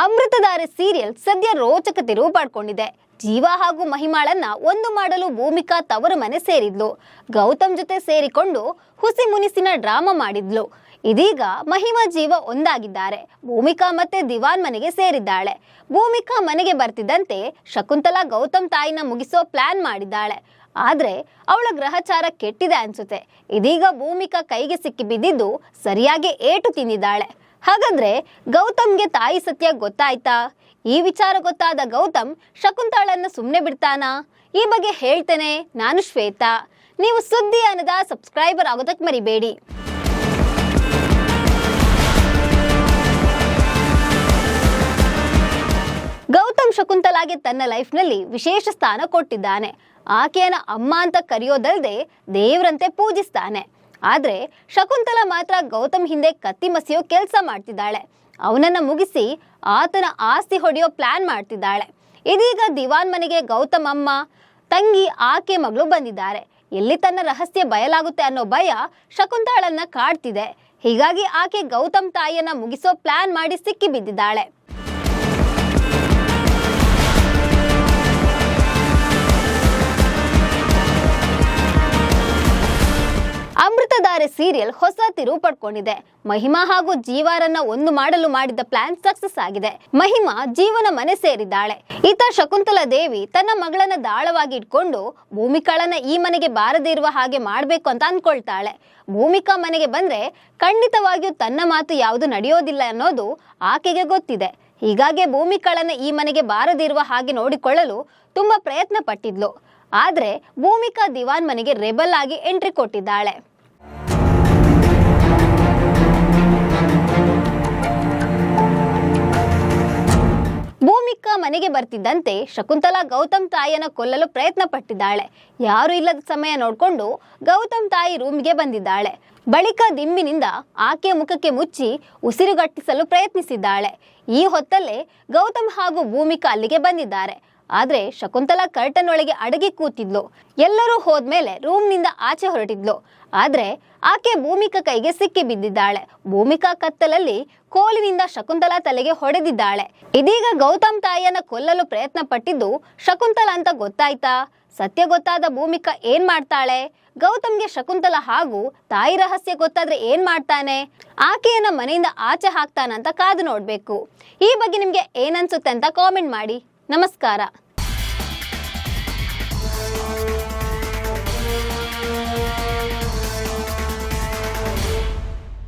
Amruthadhaare serial ಸದ್ಯ ರೋಚಕ ತಿರುವು ಪಡ್ಕೊಂಡಿದೆ. ಜೀವ ಹಾಗೂ ಮಹಿಮಾಳನ್ನ ಒಂದು ಮಾಡಲು ಭೂಮಿಕಾ ತವರು ಮನೆ ಸೇರಿದ್ಲು. ಗೌತಮ್ ಜೊತೆ ಸೇರಿಕೊಂಡು ಹುಸಿ ಮುನಿಸಿನ ಡ್ರಾಮಾ ಮಾಡಿದ್ಲು. ಇದೀಗ ಮಹಿಮಾ ಜೀವ ಒಂದಾಗಿದ್ದಾರೆ. ಭೂಮಿಕಾ ಮತ್ತೆ ದಿವಾನ್ ಮನೆಗೆ ಸೇರಿದ್ದಾಳೆ. ಭೂಮಿಕಾ ಮನೆಗೆ ಬರ್ತಿದ್ದಂತೆ ಶಕುಂತಲಾ ಗೌತಮ್ ತಾಯಿನ ಮುಗಿಸೋ ಪ್ಲಾನ್ ಮಾಡಿದ್ದಾಳೆ. ಆದ್ರೆ ಅವಳ ಗ್ರಹಚಾರ ಕೆಟ್ಟಿದೆ ಅನ್ಸುತ್ತೆ. ಇದೀಗ ಭೂಮಿಕಾ ಕೈಗೆ ಸಿಕ್ಕಿ ಬಿದ್ದಿದ್ದು ಸರಿಯಾಗಿ ಏಟು ತಿಂದಿದ್ದಾಳೆ. ಹಾಗಾದ್ರೆ ಗೌತಮ್ಗೆ ತಾಯಿ ಸತ್ಯ ಗೊತ್ತಾಯ್ತಾ? ಈ ವಿಚಾರ ಗೊತ್ತಾದ ಗೌತಮ್ ಶಕುಂತಳನ್ನ ಸುಮ್ಮನೆ ಬಿಡ್ತಾನಾ? ಈ ಬಗ್ಗೆ ಹೇಳ್ತೇನೆ. ನಾನು ಶ್ವೇತಾ. ನೀವು ಸುದ್ದಿ ಅನ್ನದ ಸಬ್ಸ್ಕ್ರೈಬರ್ ಆಗೋದಕ್ಕೆ ಮರಿಬೇಡಿ. ಗೌತಮ್ ಶಕುಂತಲಾಗೆ ತನ್ನ ಲೈಫ್ನಲ್ಲಿ ವಿಶೇಷ ಸ್ಥಾನ ಕೊಟ್ಟಿದ್ದಾನೆ. ಆಕೆಯನ್ನ ಅಮ್ಮ ಅಂತ ಕರೆಯೋದಲ್ಲದೆ ದೇವರಂತೆ ಪೂಜಿಸ್ತಾನೆ. ಆದ್ರೆ ಶಕುಂತಲಾ ಮಾತ್ರ ಗೌತಮ್ ಹಿಂದೆ ಕತ್ತಿ ಮಸಿಯೋ ಕೆಲಸ ಮಾಡ್ತಿದ್ದಾಳೆ. ಅವನನ್ನ ಮುಗಿಸಿ ಆತನ ಆಸ್ತಿ ಹೊಡೆಯೋ ಪ್ಲಾನ್ ಮಾಡ್ತಿದ್ದಾಳೆ. ಇದೀಗ ದಿವಾನ್ ಮನೆಗೆ ಗೌತಮ್ ಅಮ್ಮ, ತಂಗಿ, ಆಕೆ ಮಗಳು ಬಂದಿದ್ದಾರೆ. ಎಲ್ಲಿ ತನ್ನ ರಹಸ್ಯ ಬಯಲಾಗುತ್ತೆ ಅನ್ನೋ ಭಯ ಶಕುಂತಳನ್ನ ಕಾಡ್ತಿದೆ. ಹೀಗಾಗಿ ಆಕೆ ಗೌತಮ್ ತಾಯಿಯನ್ನ ಮುಗಿಸೋ ಪ್ಲಾನ್ ಮಾಡಿ ಸಿಕ್ಕಿ ಬಿದ್ದಿದ್ದಾಳೆ. ಅಮೃತಧಾರೆ ಸೀರಿಯಲ್ ಹೊಸ ತಿರುವು ಪಡ್ಕೊಂಡಿದೆ. ಮಹಿಮಾ ಹಾಗೂ ಜೀವಾರನ್ನ ಒಂದು ಮಾಡಲು ಮಾಡಿದ್ದ ಪ್ಲಾನ್ ಸಕ್ಸಸ್ ಆಗಿದೆ. ಮಹಿಮಾ ಜೀವನ ಮನೆ ಸೇರಿದ್ದಾಳೆ. ಈತ ಶಕುಂತಲಾ ದೇವಿ ತನ್ನ ಮಗಳನ್ನ ದಾಳವಾಗಿ ಇಟ್ಕೊಂಡು ಭೂಮಿಕಾಳನ್ನ ಈ ಮನೆಗೆ ಬಾರದೇ ಇರುವ ಹಾಗೆ ಮಾಡ್ಬೇಕು ಅಂತ ಅನ್ಕೊಳ್ತಾಳೆ. ಭೂಮಿಕಾ ಮನೆಗೆ ಬಂದ್ರೆ ಖಂಡಿತವಾಗಿಯೂ ತನ್ನ ಮಾತು ಯಾವುದು ನಡೆಯೋದಿಲ್ಲ ಅನ್ನೋದು ಆಕೆಗೆ ಗೊತ್ತಿದೆ. ಹೀಗಾಗಿ ಭೂಮಿಕಾಳನ್ನ ಈ ಮನೆಗೆ ಬಾರದಿರುವ ಹಾಗೆ ನೋಡಿಕೊಳ್ಳಲು ತುಂಬಾ ಪ್ರಯತ್ನ ಪಟ್ಟಿದ್ಲು. ಆದ್ರೆ ಭೂಮಿಕಾ ದಿವಾನ್ ಮನೆಗೆ ರೆಬಲ್ ಆಗಿ ಎಂಟ್ರಿ ಕೊಟ್ಟಿದ್ದಾಳೆ. ಭೂಮಿಕಾ ಮನೆಗೆ ಬರ್ತಿದ್ದಂತೆ ಶಕುಂತಲಾ ಗೌತಮ್ ತಾಯಿಯನ್ನ ಕೊಲ್ಲಲು ಪ್ರಯತ್ನ ಪಟ್ಟಿದ್ದಾಳೆ. ಯಾರು ಇಲ್ಲದ ಸಮಯ ನೋಡ್ಕೊಂಡು ಗೌತಮ್ ತಾಯಿ ರೂಮ್ಗೆ ಬಂದಿದ್ದಾಳೆ. ಬಳಿಕ ದಿಂಬಿನಿಂದ ಆಕೆಯ ಮುಖಕ್ಕೆ ಮುಚ್ಚಿ ಉಸಿರುಗಟ್ಟಿಸಲು ಪ್ರಯತ್ನಿಸಿದ್ದಾಳೆ. ಈ ಹೊತ್ತಲ್ಲೇ ಗೌತಮ್ ಹಾಗೂ ಭೂಮಿಕಾ ಅಲ್ಲಿಗೆ ಬಂದಿದ್ದಾರೆ. ಆದ್ರೆ ಶಕುಂತಲಾ ಕರ್ಟನ್ ಒಳಗೆ ಅಡಗಿ ಕೂತಿದ್ಲು. ಎಲ್ಲರೂ ಹೋದ್ಮೇಲೆ ರೂಮ್ನಿಂದ ಆಚೆ ಹೊರಟಿದ್ಲು. ಆದ್ರೆ ಆಕೆ ಭೂಮಿಕಾ ಕೈಗೆ ಸಿಕ್ಕಿ ಬಿದ್ದಿದ್ದಾಳೆ. ಭೂಮಿಕಾ ಕತ್ತಲಲ್ಲಿ ಕೋಲಿನಿಂದ ಶಕುಂತಲಾ ತಲೆಗೆ ಹೊಡೆದಿದ್ದಾಳೆ. ಇದೀಗ ಗೌತಮ್ ತಾಯಿಯನ್ನ ಕೊಲ್ಲಲು ಪ್ರಯತ್ನ ಪಟ್ಟಿದ್ದು ಶಕುಂತಲಾ ಅಂತ ಗೊತ್ತಾಯ್ತಾ? ಸತ್ಯ ಗೊತ್ತಾದ ಭೂಮಿಕಾ ಏನ್ ಮಾಡ್ತಾಳೆ? ಗೌತಮ್ಗೆ ಶಕುಂತಲಾ ಹಾಗೂ ತಾಯಿ ರಹಸ್ಯ ಗೊತ್ತಾದ್ರೆ ಏನ್ ಮಾಡ್ತಾನೆ? ಆಕೆಯನ್ನ ಮನೆಯಿಂದ ಆಚೆ ಹಾಕ್ತಾನಂತ ಕಾದು ನೋಡ್ಬೇಕು. ಈ ಬಗ್ಗೆ ನಿಮ್ಗೆ ಏನನ್ಸುತ್ತೆ ಅಂತ ಕಾಮೆಂಟ್ ಮಾಡಿ. ನಮಸ್ಕಾರ.